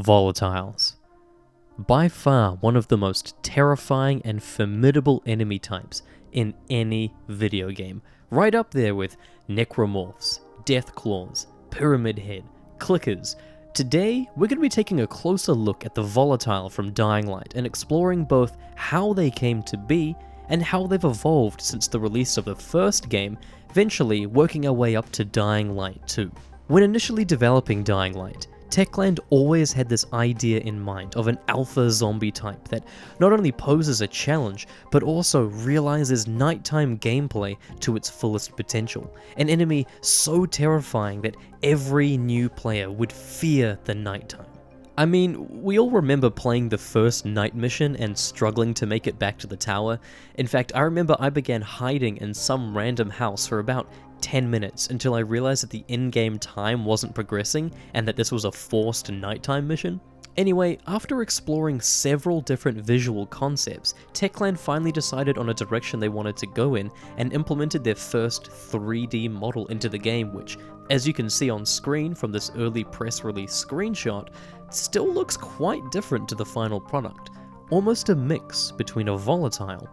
Volatiles. By far one of the most terrifying and formidable enemy types in any video game. Right up there with necromorphs, deathclaws, pyramid head, clickers. Today, we're going to be taking a closer look at the Volatile from Dying Light and exploring both how they came to be and how they've evolved since the release of the first game, eventually working our way up to Dying Light 2. When initially developing Dying Light, Techland always had this idea in mind of an alpha zombie type that not only poses a challenge, but also realizes nighttime gameplay to its fullest potential. An enemy so terrifying that every new player would fear the nighttime. I mean, we all remember playing the first night mission and struggling to make it back to the tower. In fact, I remember I began hiding in some random house for about 10 minutes until I realized that the in-game time wasn't progressing and that this was a forced nighttime mission. Anyway, after exploring several different visual concepts, Techland finally decided on a direction they wanted to go in and implemented their first 3D model into the game, which, as you can see on screen from this early press release screenshot, still looks quite different to the final product. Almost a mix between a volatile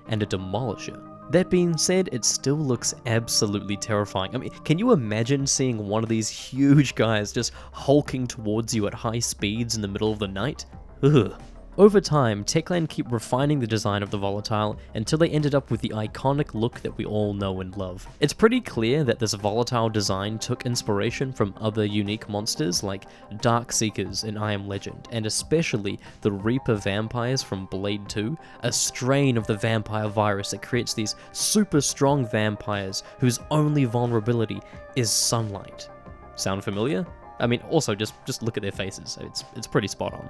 and a demolisher. That being said, it still looks absolutely terrifying. I mean, can you imagine seeing one of these huge guys just hulking towards you at high speeds in the middle of the night? Ugh. Over time, Techland kept refining the design of the Volatile until they ended up with the iconic look that we all know and love. It's pretty clear that this Volatile design took inspiration from other unique monsters like Darkseekers in I Am Legend, and especially the Reaper vampires from Blade 2, a strain of the vampire virus that creates these super strong vampires whose only vulnerability is sunlight. Sound familiar? I mean, also just look at their faces, it's pretty spot on.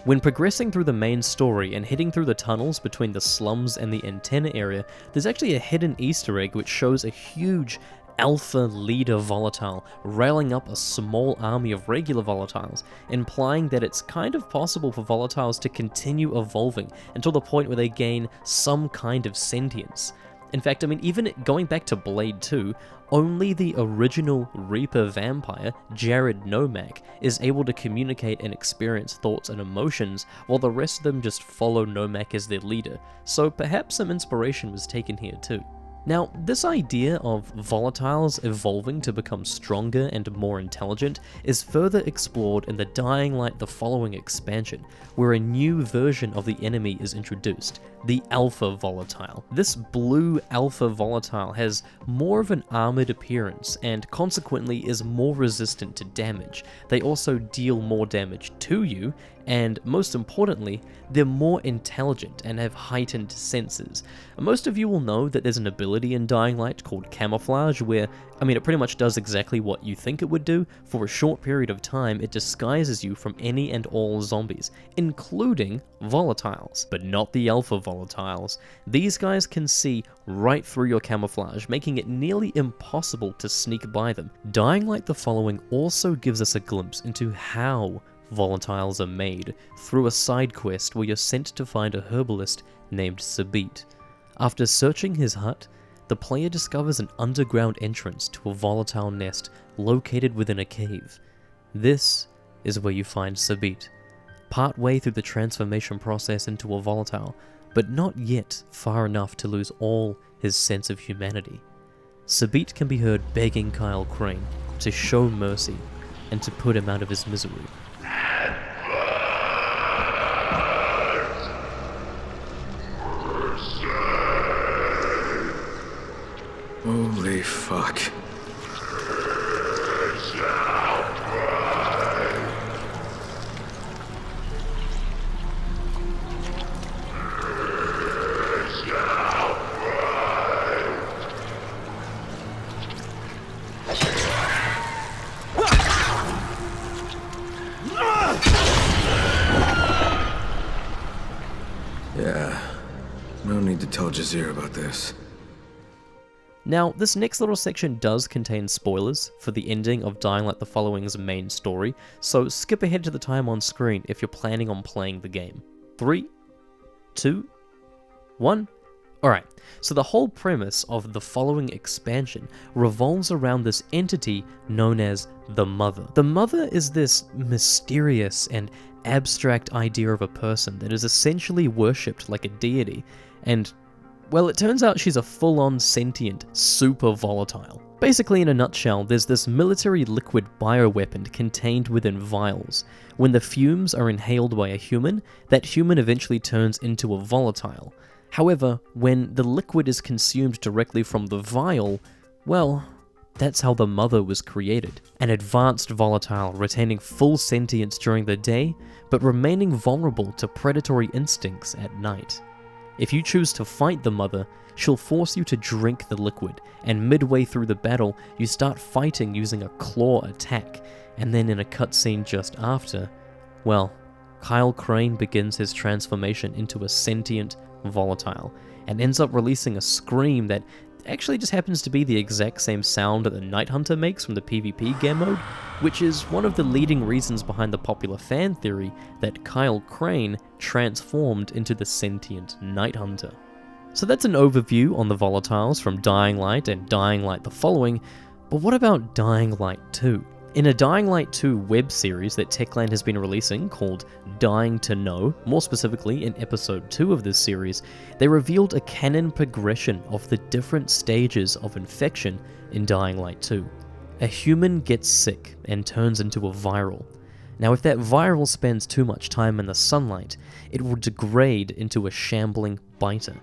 When progressing through the main story and heading through the tunnels between the slums and the antenna area, there's actually a hidden Easter egg which shows a huge alpha leader volatile railing up a small army of regular volatiles, implying that it's kind of possible for volatiles to continue evolving until the point where they gain some kind of sentience. In fact, I mean, even going back to Blade 2, only the original Reaper vampire, Jared Nomak, is able to communicate and experience thoughts and emotions, while the rest of them just follow Nomak as their leader, so perhaps some inspiration was taken here too. Now, this idea of volatiles evolving to become stronger and more intelligent is further explored in the Dying Light the Following expansion, where a new version of the enemy is introduced, the Alpha Volatile. This blue Alpha Volatile has more of an armored appearance and consequently is more resistant to damage. They also deal more damage to you, and most importantly, they're more intelligent and have heightened senses. Most of you will know that there's an ability in Dying Light called Camouflage where, I mean, it pretty much does exactly what you think it would do. For a short period of time, it disguises you from any and all zombies, including volatiles, but not the alpha volatiles. These guys can see right through your camouflage, making it nearly impossible to sneak by them. Dying Light the Following also gives us a glimpse into how volatiles are made through a side quest where you're sent to find a herbalist named Sabit. After searching his hut, the player discovers an underground entrance to a volatile nest located within a cave. This is where you find Sabit, partway through the transformation process into a volatile, but not yet far enough to lose all his sense of humanity. Sabit can be heard begging Kyle Crane to show mercy and to put him out of his misery. Holy fuck. Yeah, no need to tell Jazeer about this. Now, this next little section does contain spoilers for the ending of Dying Light the Following's main story, so skip ahead to the time on screen if you're planning on playing the game. 3, 2, 1. Alright, so the whole premise of the following expansion revolves around this entity known as the Mother. The Mother is this mysterious and abstract idea of a person that is essentially worshipped like a deity, and, well, it turns out she's a full-on sentient super volatile. Basically, in a nutshell, there's this military liquid bioweapon contained within vials. When the fumes are inhaled by a human, that human eventually turns into a volatile. However, when the liquid is consumed directly from the vial, well, that's how the Mother was created. An advanced volatile retaining full sentience during the day, but remaining vulnerable to predatory instincts at night. If you choose to fight the Mother, she'll force you to drink the liquid, and midway through the battle, you start fighting using a claw attack, and then in a cutscene just after, well, Kyle Crane begins his transformation into a sentient volatile, and ends up releasing a scream that actually just happens to be the exact same sound that the Night Hunter makes from the PvP game mode, which is one of the leading reasons behind the popular fan theory that Kyle Crane transformed into the sentient Night Hunter. So that's an overview on the volatiles from Dying Light and Dying Light the Following, but what about Dying Light 2? In a Dying Light 2 web series that Techland has been releasing called Dying to Know, more specifically in episode 2 of this series, they revealed a canon progression of the different stages of infection in Dying Light 2. A human gets sick and turns into a viral. Now if that viral spends too much time in the sunlight, it will degrade into a shambling biter.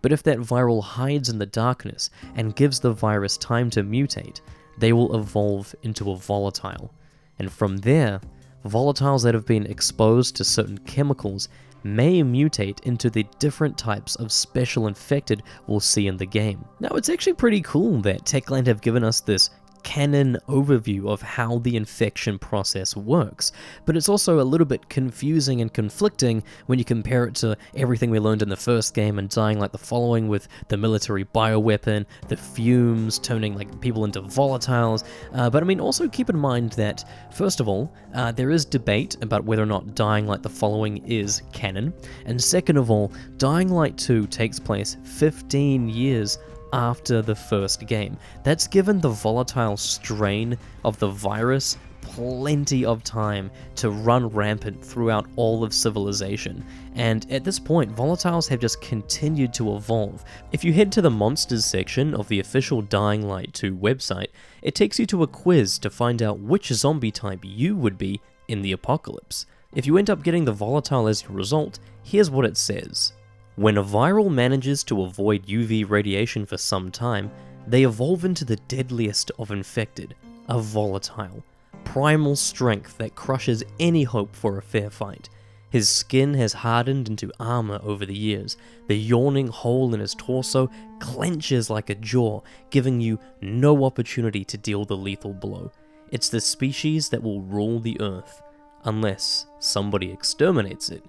But if that viral hides in the darkness and gives the virus time to mutate, they will evolve into a volatile. And from there, volatiles that have been exposed to certain chemicals may mutate into the different types of special infected we'll see in the game. Now, it's actually pretty cool that Techland have given us this canon overview of how the infection process works, but it's also a little bit confusing and conflicting when you compare it to everything we learned in the first game and Dying Light the Following with the military bioweapon, the fumes turning like people into volatiles, but I mean also keep in mind that first of all, there is debate about whether or not Dying Light the Following is canon, and second of all, Dying Light 2 takes place 15 years after the first game. That's given the volatile strain of the virus plenty of time to run rampant throughout all of civilization, and at this point, volatiles have just continued to evolve. If you head to the monsters section of the official Dying Light 2 website, it takes you to a quiz to find out which zombie type you would be in the apocalypse. If you end up getting the volatile as your result, here's what it says. When a viral manages to avoid UV radiation for some time, they evolve into the deadliest of infected, a volatile. Primal strength that crushes any hope for a fair fight. His skin has hardened into armor over the years. The yawning hole in his torso clenches like a jaw, giving you no opportunity to deal the lethal blow. It's the species that will rule the earth, unless somebody exterminates it.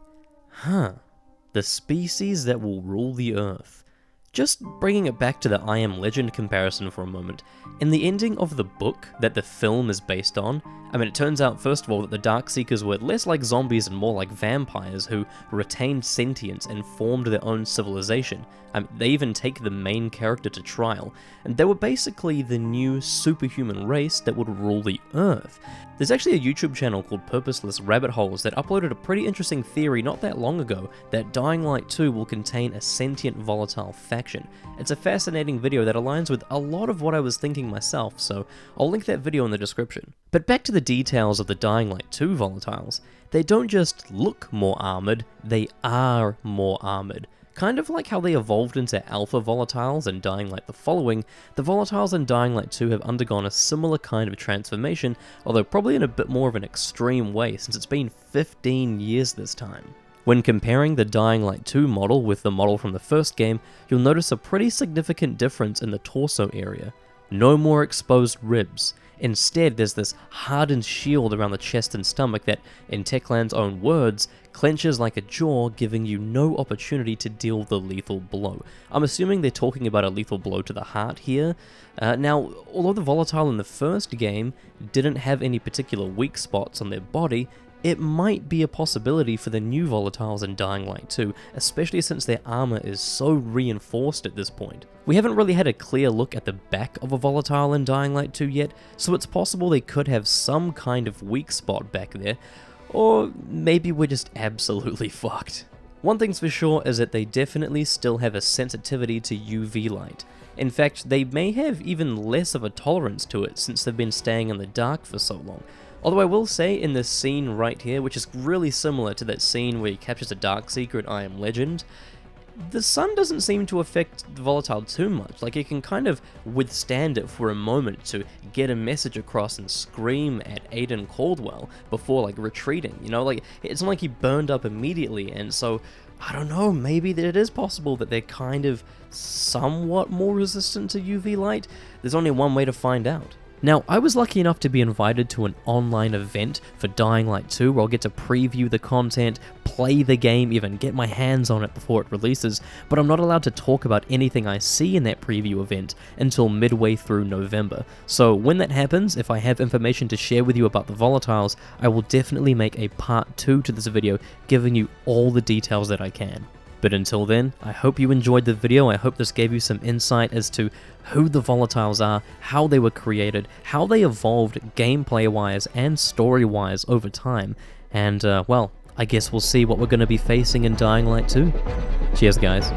The species that will rule the earth. Just bringing it back to the I Am Legend comparison for a moment, in the ending of the book that the film is based on, I mean, it turns out, first of all, that the Darkseekers were less like zombies and more like vampires who retained sentience and formed their own civilization. I mean, they even take the main character to trial, and they were basically the new superhuman race that would rule the Earth. There's actually a YouTube channel called Purposeless Rabbit Holes that uploaded a pretty interesting theory not that long ago that Dying Light 2 will contain a sentient volatile faction. It's a fascinating video that aligns with a lot of what I was thinking myself, so I'll link that video in the description. But back to the details of the Dying Light 2 volatiles. They don't just look more armored, they are more armored. Kind of like how they evolved into alpha volatiles in Dying Light the Following, the volatiles in Dying Light 2 have undergone a similar kind of transformation, although probably in a bit more of an extreme way since it's been 15 years this time. When comparing the Dying Light 2 model with the model from the first game, you'll notice a pretty significant difference in the torso area. No more exposed ribs. Instead, there's this hardened shield around the chest and stomach that, in Techland's own words, clenches like a jaw, giving you no opportunity to deal the lethal blow. I'm assuming they're talking about a lethal blow to the heart here. Now, although the volatile in the first game didn't have any particular weak spots on their body, it might be a possibility for the new volatiles in Dying Light 2, especially since their armor is so reinforced at this point. We haven't really had a clear look at the back of a volatile in Dying Light 2 yet, so it's possible they could have some kind of weak spot back there, or maybe we're just absolutely fucked. One thing's for sure is that they definitely still have a sensitivity to UV light. In fact, they may have even less of a tolerance to it since they've been staying in the dark for so long. Although I will say in this scene right here, which is really similar to that scene where he captures a Darkseeker in I Am Legend, the sun doesn't seem to affect the Volatile too much. Like, it can kind of withstand it for a moment to get a message across and scream at Aiden Caldwell before, like, retreating, you know? Like, it's not like he burned up immediately, and so, I don't know, maybe that it is possible that they're kind of somewhat more resistant to UV light. There's only one way to find out. Now, I was lucky enough to be invited to an online event for Dying Light 2 where I'll get to preview the content, play the game, even get my hands on it before it releases, but I'm not allowed to talk about anything I see in that preview event until midway through November. So when that happens, if I have information to share with you about the volatiles, I will definitely make a part 2 to this video, giving you all the details that I can. But until then, I hope you enjoyed the video. I hope this gave you some insight as to who the volatiles are, how they were created, how they evolved gameplay-wise and story-wise over time, and well, I guess we'll see what we're going to be facing in Dying Light 2. Cheers, guys.